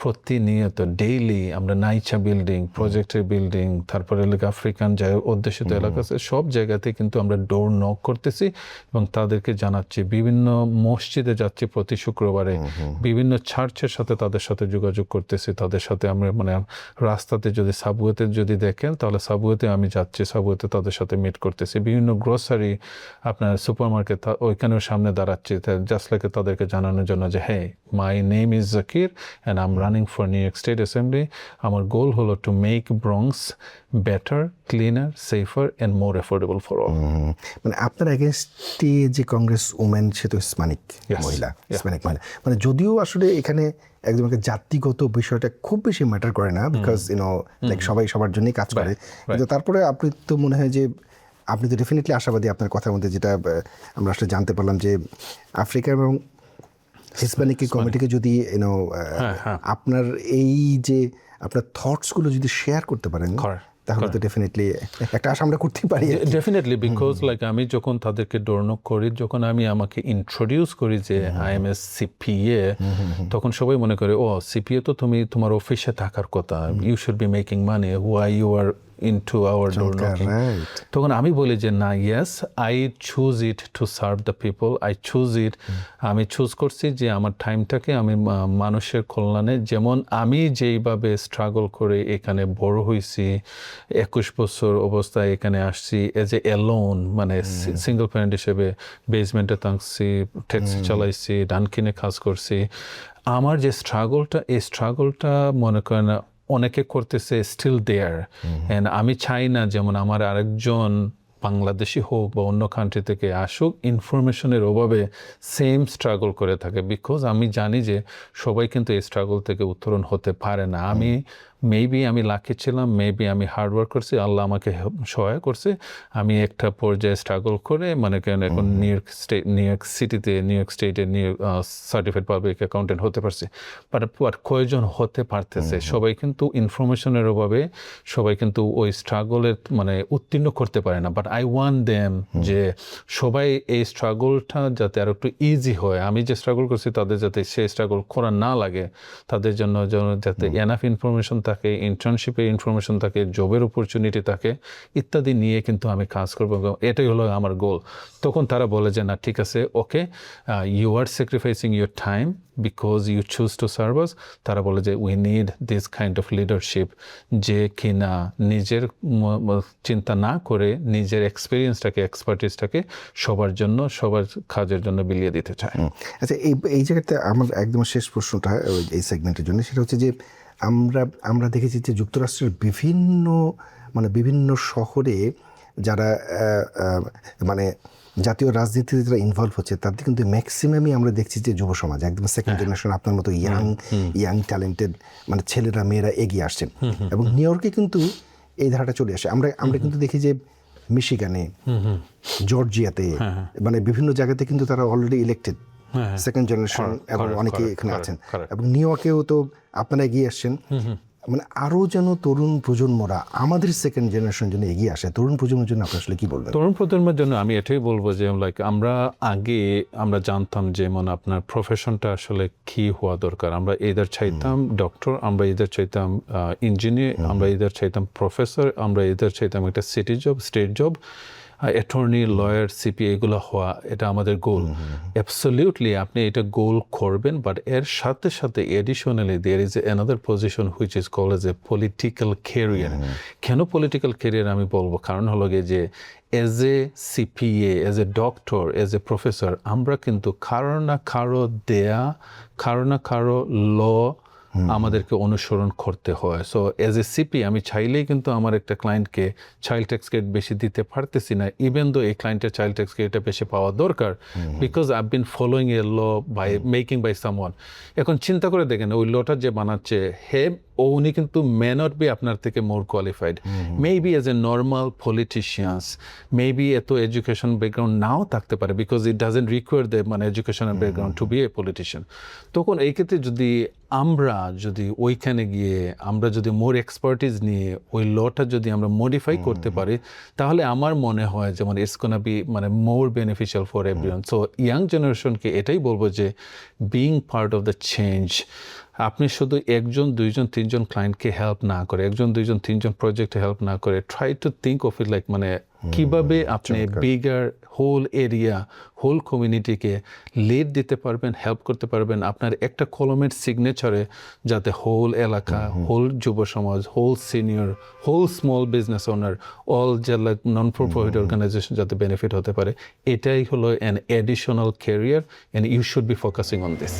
প্রতিনিয়ত ডেইলি আমরা নাইচা বিল্ডিং, প্রজেক্টের বিল্ডিং, তারপরে আফ্রিকান যে অধ্যুষিত এলাকা আছে, সব জায়গাতে কিন্তু আমরা ডোর নক করতেছি এবং তাদেরকে জানাচ্ছি। বিভিন্ন মসজিদে যাচ্ছি প্রতি শুক্রবারে, বিভিন্ন চার্চের সাথে তাদের সাথে যোগাযোগ করতেছি। তাদের সাথে আমরা মানে রাস্তাতে যদি সাবওয়েতে যদি দেখেন, তাহলে সাবওয়েতে আমি যাচ্ছি, সাবওয়েতে তাদের সাথে মিট করতেছি। বিভিন্ন গ্রোসারি আপনার সুপার মার্কেট, ওইখানেও সামনে দাঁড়াচ্ছি, জাস্ট লাইক তাদেরকে জানানোর জন্য যে হ্যাঁ, my name is Zakir and I am running for New York state assembly. আমার গোল হলো to make Bronx better, cleaner, safer and more affordable for all. মানে আপনার এগেনস্টে যে কংগ্রেস ওমেন, সে তো হিসপ্যানিক মহিলা, হিসপ্যানিক মহিলা। মানে যদিও আসলে এখানে একদম একটা জাতিগত বিষয়টা খুব বেশি ম্যাটার করে না, বিকজ লাইক সবাই সবার জন্যই কাজ করে, কিন্তু তারপরে আপনি তো মনে হয় যে আপনি তো ডেফিনেটলি আশাবাদী। আপনার কথার মধ্যে যেটা আমরা আসলে জানতে পারলাম যে আফ্রিকা এবং হিসপ্যানিক কমিউনিটিকে যদি আপনার এই যে আপনার থটসগুলো যদি শেয়ার করতে পারেন, তাহলে তো ডেফিনেটলি একটা আশা আমরা করতেই পারি। ডেফিনেটলি, বিকজ লাইক আমি যখন তাদেরকে ডোরনক করি, যখন আমি আমাকে ইন্ট্রোডিউস করি যে আই এম এ সিপিএ, তখন সবাই মনে করে ও সিপিএ তো তুমি তোমার অফিসে থাকার কথা, you should be making money, why you are into our door knocking. তখন আমি বলি যে না, yes, I choose it to serve the people, I choose it, আমি চুজ করছি যে আমার টাইমটাকে আমি মানুষের কল্যাণে, যেমন আমি যেইভাবে স্ট্রাগল করে এখানে বড় হয়েছি, 21 বছর অবস্থায় এখানে আসছি এজ এ অ্যালোন, মানে সিঙ্গল প্যারেন্ট হিসেবে বেসমেন্টে থাকছি, ট্যাক্সি চালাইছি, ডানকিনে কাজ করছি। আমার যে স্ট্রাগলটা, এই স্ট্রাগলটা মনে করেন অনেকে করতেছে, স্টিল দেয়ার। অ্যান্ড আমি চাই না যেমন আমার আরেকজন বাংলাদেশি হোক বা অন্য কান্ট্রি থেকে আসুক, ইনফরমেশনের অভাবে সেম স্ট্রাগল করে থাকে, বিকজ আমি জানি যে সবাই কিন্তু এই স্ট্রাগল থেকে উত্তরণ হতে পারে না। আমি মেবি আমি লাকি ছিলাম, মেবি আমি হার্ডওয়ার্ক করছি, আল্লাহ আমাকে সহায় করছে, আমি একটা পর্যায়ে স্ট্রাগল করে মানে কেন এখন নিউ ইয়র্ক সিটিতে, নিউ ইয়র্ক স্টেটে সার্টিফাইড পাবলিক অ্যাকাউন্টেন্ট হতে পারছি। বাট কয়জন হতে পারতেছে? সবাই কিন্তু ইনফরমেশনের অভাবে সবাই কিন্তু ওই স্ট্রাগলের মানে উত্তীর্ণ করতে পারে না। বাট আই ওয়ান্ট দেম যে সবাই এই স্ট্রাগলটা যাতে আর একটু ইজি হয়, আমি যে স্ট্রাগল করছি তাদের যাতে সেই স্ট্রাগল করা না লাগে, তাদের জন্য যাতে এনাফ ইনফরমেশন থাকে থাকে, ইন্টার্নশিপের ইনফরমেশন থাকে, জবের অপরচুনিটি থাকে, ইত্যাদি নিয়ে কিন্তু আমি কাজ করবো, এবং এটাই হলো আমার গোল। তখন তারা বলে যে না ঠিক আছে, okay, you are sacrificing your time because you choose to serve us. তারা বলে যে we need this kind of leadership, যে কিনা নিজের চিন্তা না করে নিজের এক্সপিরিয়েন্সটাকে, এক্সপার্টিসটাকে সবার জন্য, সবার কাজের জন্য বিলিয়ে দিতে চায়। আচ্ছা, এই জায়গাতে আমার একদম শেষ প্রশ্নটা এই সেগমেন্টের জন্য, সেটা হচ্ছে যে আমরা দেখেছি যে যুক্তরাষ্ট্রের বিভিন্ন শহরে যারা মানে জাতীয় রাজনীতিতে যারা ইনভলভ হচ্ছে তাদের কিন্তু ম্যাক্সিমামই আমরা দেখছি যে যুব সমাজ, একদম সেকেন্ড জেনারেশন, আপনার মতো ইয়াং ট্যালেন্টেড মানে ছেলেরা মেয়েরা এগিয়ে আসছেন। এবং নিউ ইয়র্কে কিন্তু এই ধারাটা চলে আসে। আমরা কিন্তু দেখি যে মিশিগানে, জর্জিয়াতে, মানে বিভিন্ন জায়গাতে কিন্তু তারা অলরেডি ইলেক্টেড সেকেন্ড জেনারেশন, এবং অনেকে এখানে আছেন। এবং নিউ ইয়র্কেও তো আপনারা এগিয়ে আসছেন। মানে আরও যেন তরুণ প্রজন্মরা আমাদের সেকেন্ড জেনারেশন জন্য এগিয়ে আসে, তরুণ প্রজন্মের জন্য আপনি আসলে কি বলবেন? তরুণ প্রজন্মের জন্য আমি এটাই বলবো যে আমরা জানতাম যে আপনার প্রফেশনটা আসলে কি হওয়া দরকার। আমরা এদের চাইতাম ডক্টর, আমরা এদের চাইতাম ইঞ্জিনিয়ার, আমরা এদের চাইতাম প্রফেসর, আমরা এদের চাইতাম একটা city job, state job, attorney, lawyer, CP, এগুলো হওয়া, এটা আমাদের গোল। অ্যাবসলিউটলি আপনি এটা গোল করবেন, বাট এর সাথে সাথে additionally there is another position which is called as a political career. কেন পলিটিক্যাল ক্যারিয়ার আমি বলবো? কারণ হলো গিয়ে যে as a CPA, as a doctor, as a professor, আমরা কিন্তু কারো না কারো ল আমাদেরকে অনুসরণ করতে হয়। সো এজ এ সিপি আমি চাইলেই কিন্তু আমার একটা ক্লায়েন্টকে চাইল্ড ট্যাক্স ক্রেডিট বেশি দিতে পারতেছি না, ইভেন দো এই ক্লায়েন্টের চাইল্ড ট্যাক্স ক্রেডিটটা বেশি পাওয়া দরকার, because I been following a law by making by someone. এখন চিন্তা করে দেখেন, ওই লটা যে বানাচ্ছে উনি কিন্তু মে নট বি আপনার থেকে more qualified, maybe as a normal politicians, maybe এত এডুকেশন ব্যাকগ্রাউন্ড নাও থাকতে পারে, because it doesn't require the educational background to be a politician. তখন এই ক্ষেত্রে যদি ওইখানে গিয়ে আমরা যদি মোর এক্সপার্টিস নিয়ে ওই লটা যদি আমরা মডিফাই করতে পারি, তাহলে আমার মনে হয় যেমন it's gonna be more beneficial for everyone. So young জেনারেশনকে এটাই বলবো যে being part of the change. আপনি শুধু একজন, দুইজন, তিনজন ক্লায়েন্টকে হেল্প না করে, একজন, দুইজন, তিনজন প্রজেক্টে হেল্প না করে, try to think of it like কিভাবে আপনি বিগার হোল এরিয়া, হোল কমিউনিটিকে লিড দিতে পারবেন, হেল্প করতে পারবেন। আপনার একটা কলমের সিগনেচারে যাতে হোল এলাকা, হোল যুব সমাজ, whole senior, whole small business owner, all যে নন ফর প্রফিট অর্গানাইজেশন যাতে বেনিফিট হতে পারে, এটাই হলো an additional career, and you should be focusing on this.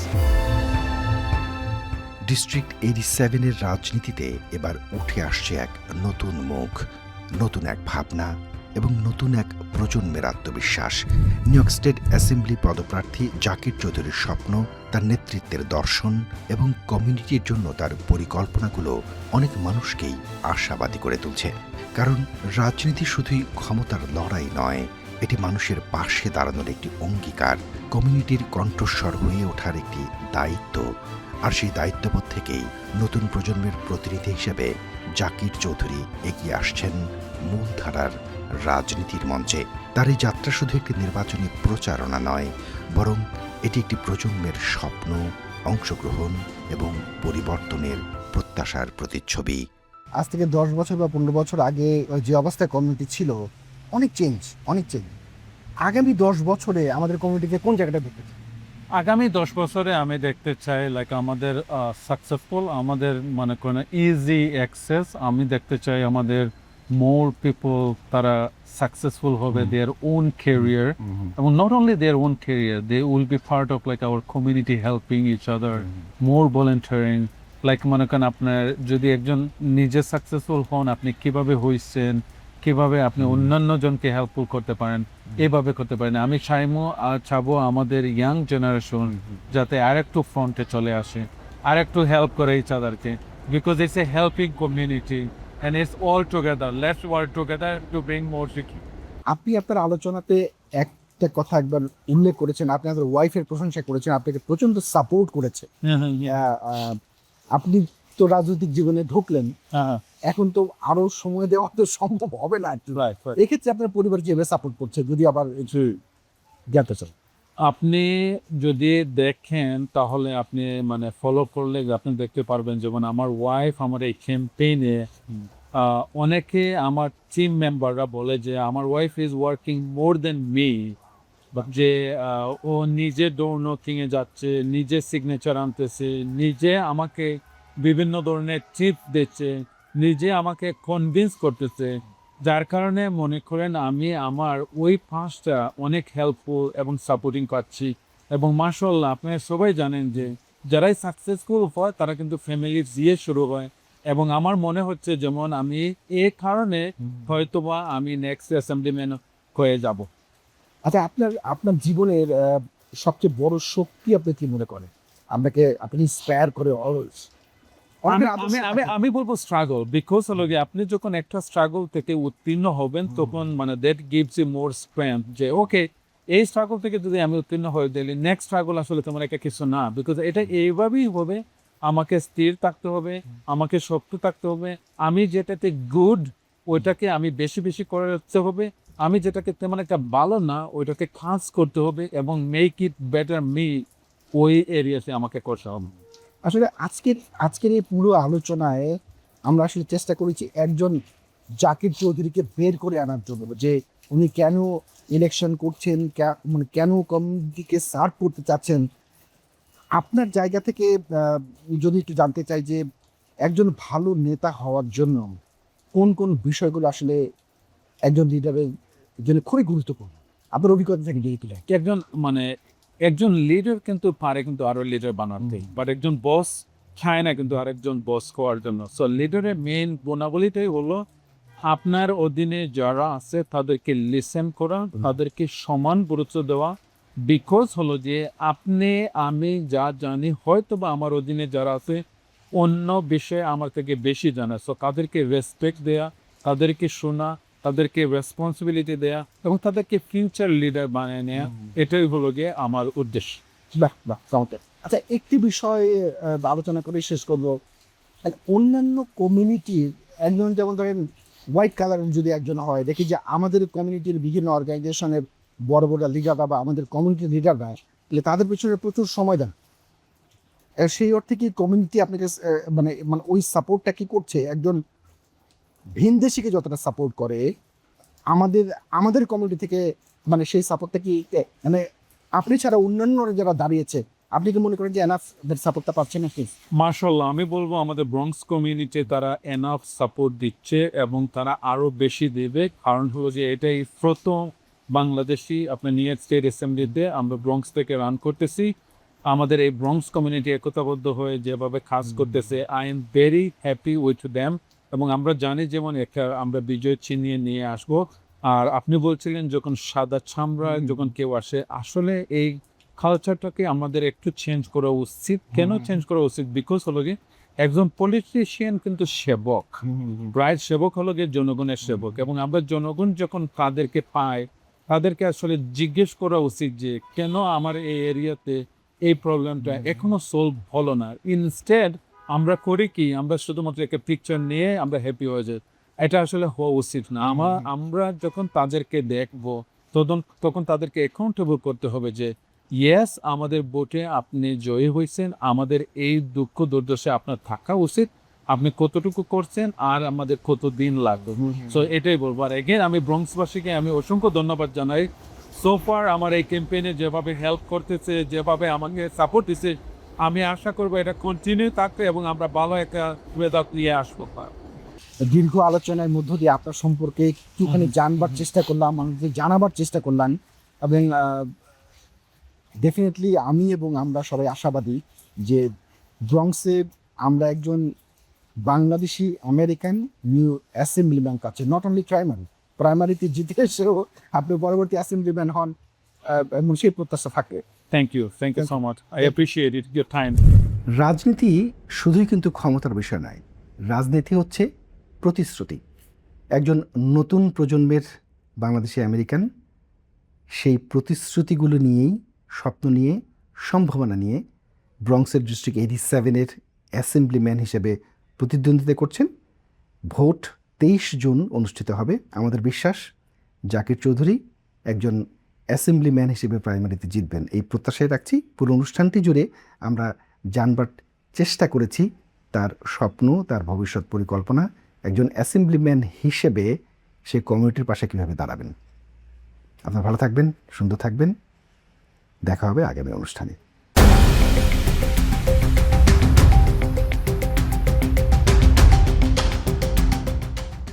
District 87-এর রাজনীতিতে এবার উঠে আসছে এক নতুন মুখ, নতুন এক ভাবনা এবং নতুন এক প্রজন্মের আত্মবিশ্বাস। নিউ ইয়র্ক স্টেট অ্যাসেম্বলি পদপ্রার্থী জাকির চৌধুরীর স্বপ্ন, তার নেতৃত্বের দর্শন এবং কমিউনিটির জন্য তার পরিকল্পনাগুলো অনেক মানুষকেই আশাবাদী করে তুলছে। কারণ রাজনীতি শুধুই ক্ষমতার লড়াই নয়, এটি মানুষের পাশে দাঁড়ানোর একটি অঙ্গীকার, কমিউনিটির কণ্ঠস্বর হয়ে ওঠার একটি দায়িত্ব। আর সেই দায়িত্ববোধ থেকেই নতুন প্রজন্মের প্রতিনিধি হিসেবে জাকির চৌধুরী এগিয়ে আসছেন মূলধারার রাজনীতির মঞ্চে। তার এই যাত্রা শুধু একটি নির্বাচনী প্রচারণা নয়, বরং এটি একটি প্রজন্মের স্বপ্ন, অংশগ্রহণ এবং পরিবর্তনের প্রত্যাশার প্রতিচ্ছবি। আজ থেকে 10 বছর বা 15 বছর আগে যে অবস্থায় কমিউনিটি ছিল, অনেক চেঞ্জ। আগামী 10 বছরে আমাদের কমিউনিটিকে কোন জায়গাটা দেখতে চাই? আগামী 10 বছরে আমি দেখতে চাই আমাদের সাকসেসফুল, আমাদের করেন ইজি অ্যাক্সেস। আমি দেখতে চাই আমাদের মোর পিপল তারা সাকসেসফুল হবে দেয়ার ওন ক্যারিয়ার, এবং not only their own career, they will be part of our community, helping each other, more volunteering. মনে করেন আপনার যদি একজন নিজে সাকসেসফুল হন, আপনি কিভাবে হয়েছেন, কিভাবে আপনি অন্যান্য জনকে হেল্পফুল করতে পারেন, এভাবে করতে পারেন। আমি চাবো আমাদের ইয়াং জেনারেশন যাতে আরেকটু ফ্রন্টে চলে আসে, আরেকটু হেল্প করে ইচ আদারকে, because it's a helping community and it's all together. Let's work together to bring more security. আপনি আপনার আলোচনাতে একটা কথা একবার উল্লেখ করেছেন, আপনি আপনার ওয়াইফের প্রশংসা করেছেন, আপনাকে প্রচন্ড সাপোর্ট করেছে। আপনি তো রাজনৈতিক জীবনে ঢুকলেন, এখন তো আরো সময় দেওয়া তো সম্ভব হবে না। এক্ষেত্রে আপনার পরিবার যেভাবে সাপোর্ট করছে, যদি আবার একটু জানতে চান। আপনি যদি দেখেন তাহলে আপনি মানে ফলো করলে আপনি দেখতে পারবেন, যেমন আমার ওয়াইফ আমার এই ক্যাম্পেইনে অনেকে আমার টিম মেম্বাররা বলে যে আমার wife is working more than me, যে ও নিজে ডোর নকিংয়ে যাচ্ছে, নিজে সিগনেচার আনতেছে, নিজে আমাকে বিভিন্ন ধরনের টিপস দিচ্ছে, নিজে আমাকে কনভিন্স করতেছে, যার কারণে মনে করেন আমি আমার ওই পাঁচটা অনেক হেল্পফুল এবং সাপোর্টিং পাচ্ছি। এবং মাশাআল্লাহ আপনারা সবাই জানেন যে যারাই সাকসেসফুল হয় তারা কিন্তু ফ্যামিলির দিয়ে শুরু হয়, এবং আমার মনে হচ্ছে যেমন আমি এই কারণে হয়তোবা আমি নেক্সট অ্যাসেম্বলিম্যান হয়ে যাব। আচ্ছা, আপনার আপনার জীবনের সবচেয়ে বড় শক্তি আপনি কি মনে করেন? আপনি ইন্সপায়ার করে অলওয়েজ? আমি বলবো স্ট্রাগল, বিকজ হলো গিয়ে আপনি যখন একটা স্ট্রাগল থেকে উত্তীর্ণ হবেন তখন মানে that gives you more strength, যে ওকে এই স্ট্রাগল থেকে যদি আমি উত্তীর্ণ হয়ে দিলি নেক্সট স্ট্রাগল আসলে তোমার একটা কিছু না, বিকজ এটা এইভাবেই হবে। আমাকে স্থির থাকতে হবে, আমাকে শক্ত থাকতে হবে, আমি যেটাতে গুড ওইটাকে আমি বেশি বেশি করে রাখতে হবে, আমি যেটাকে তেমন একটা ভালো না ওইটাকে খাস করতে হবে, এবং মেক ইট বেটার মি ওই এরিয়াতে আমাকে করতে হবে। আসলে আজকের এই পুরো আলোচনায় আমরা আসলে চেষ্টা করেছি একজন জাকির চৌধুরীকে বের করে আনার জন্য, যে উনি কেন ইলেকশন করছেন, মানে কেন কমিউনিটিকে সার্ভ করতে চাচ্ছেন। আপনার জায়গা থেকে যদি একটু জানতে চাই যে একজন ভালো নেতা হওয়ার জন্য কোন কোন বিষয়গুলো আসলে একজন লিডারের জন্য খুবই গুরুত্বপূর্ণ, আপনার অভিজ্ঞতা থেকে যদি একটু কি একজন লিডার কিন্তু পারে কিন্তু আরো লিডার বানাতে, বাট একজন বস চায় না কিন্তু আরেকজন বস হওয়ার জন্য। সো লিডারের মেইন গুণাবলীটাই হলো আপনার অধীনে যারা আছে তাদেরকে লিসেন করা, তাদেরকে সমান গুরুত্ব দেওয়া, বিকজ হলো যে আপনি আমি যা জানি হয়তো বা আমার অধীনে যারা আছে অন্য বিষয়ে আমার থেকে বেশি জানা, সো তাদেরকে রেসপেক্ট দেয়া, তাদেরকে শোনা, তাদেরকে রেসপন্সিবিলিটি দেয়া এবং তাদেরকে ফিউচার লিডার বানিয়ে নেওয়া, এটাই হলো গিয়ে আমার উদ্দেশ্য। বাহ চমৎকার। আচ্ছা, একটি বিষয় আলোচনা করে শেষ করবো। মানে অন্যান্য কমিউনিটির একজন, যেমন ধরেন হোয়াইট কালারের যদি একজন হয়, দেখি যে আমাদের কমিউনিটির বিভিন্ন অর্গানাইজেশনের বড় বড় লিডাররা বা আমাদের কমিউনিটির লিডাররা তাদের পিছনে প্রচুর সময় দেন। সেই অর্থে কি কমিউনিটি আপনাকে মানে মানে ওই সাপোর্টটা কি করছে? একজন ভিনদেশিকে যতটা সাপোর্ট করে আমাদের কমিউনিটি থেকে মানে সেই সাপোর্টটা কি মানে আপনি ছাড়া অন্যান্য যারা দাঁড়িয়েছে, আপনি কি মনে করেন যে এনাফ সাপোর্টটা পাচ্ছেন নাকি? মাশাআল্লাহ, আমি বলবো আমাদের ব্রঙ্কস কমিউনিটি তারা এনাফ সাপোর্ট দিচ্ছে এবং তারা আরো বেশি দেবে। কারণ হলো যে এটাই প্রথম বাংলাদেশি আপনার নিউ ইয়র্ক স্টেট অ্যাসেম্বলিতে আমরা ব্রঙ্কস থেকে রান করতেছি। আমাদের এই ব্রঙ্কস কমিউনিটি একতাবদ্ধ হয়ে যেভাবে কাজ করতেছে, I am very happy with them. এবং আমরা জানি যেমন একটা আমরা বিজয় চিহ্নিয়ে নিয়ে আসবো। আর আপনি বলছিলেন যখন সাদা চামড়া যখন কেউ আসে, আসলে এই কালচারটাকে আমাদের একটু চেঞ্জ করা উচিত। কেন চেঞ্জ করা উচিত? বিকজ হলো গিয়ে একজন পলিটিশিয়ান কিন্তু সেবক, রাইট? সেবক হলো গিয়ে জনগণের সেবক, এবং আমরা জনগণ যখন তাদেরকে পাই তাদেরকে আসলে জিজ্ঞেস করা উচিত যে কেন আমার এই এরিয়াতে এই প্রবলেমটা এখনো সলভ হলো না। ইনস্টেড আমরা করি কি, আমরা শুধুমাত্র একটা পিকচার নিয়ে আমরা হ্যাপি হয়ে যাই। এটা আসলে হওয়া উচিত না। আমরা যখন তাদেরকে দেখবো তখন তাদেরকে অ্যাকাউন্টেবল করতে হবে যে ইয়েস, আমাদের ভোটে আপনি জয়ী হয়েছেন, আমাদের এই দুঃখ দুর্দশা আপনার থাকা উচিত, আপনি কতটুকু করছেন আর আমাদের কতদিন লাগবে। সো এটাই বলবো। আর এগেন আমি ব্রঙ্কসবাসীকে আমি অসংখ্য ধন্যবাদ জানাই। সোফার আমার এই ক্যাম্পেইনে যেভাবে হেল্প করতেছে, যেভাবে আমাকে সাপোর্ট দিচ্ছে, আমি আশা করবো এটা কন্টিনিউ থাকবে এবং আমরা ভালো একটা রেজাল্ট নিয়ে আসবো। দীর্ঘ আলোচনার মধ্য দিয়ে আপনার সম্পর্কে একটুখানি জানবার চেষ্টা করলাম, আমাদের জানাবার চেষ্টা করলাম, এবং ডেফিনেটলি আমি এবং আমরা সবাই আশাবাদী যে ব্রঙ্কসে আমরা একজন বাংলাদেশি আমেরিকান নিউ অ্যাসেম্বলিম্যান কাছে, নট অনলি প্রাইমারিতে জিতে এসেও আপনি পরবর্তী অ্যাসেম্বলিম্যান হন এবং সেই প্রত্যাশা থাকে। Thank you so much, I appreciate it your time. রাজনীতি শুধুই কিন্তু ক্ষমতার বিষয় নয়, রাজনীতি হচ্ছে প্রতিশ্রুতি। একজন নতুন প্রজন্মের বাংলাদেশি আমেরিকান সেই প্রতিশ্রুতিগুলো নিয়েই, স্বপ্ন নিয়ে, সম্ভাবনা নিয়ে ব্রঙ্কসের ডিস্ট্রিক্ট 87-এর অ্যাসেম্বলিম্যান হিসেবে প্রতিদ্বন্দ্বিতা করছেন। ভোট 23 জুন অনুষ্ঠিত হবে। আমাদের বিশ্বাস জাকির চৌধুরী একজন অ্যাসেম্বলিম্যান হিসেবে প্রাইমারিতে জিতবেন এই প্রত্যাশায় রাখছি। পুরো অনুষ্ঠানটি জুড়ে আমরা জানবার চেষ্টা করেছি তার স্বপ্ন, তার ভবিষ্যৎ পরিকল্পনা, একজন অ্যাসেম্বলিম্যান হিসেবে সে কমিউনিটির পাশে কীভাবে দাঁড়াবেন। আপনারা ভালো থাকবেন, সুন্দর থাকবেন, দেখা হবে আগামী অনুষ্ঠানে।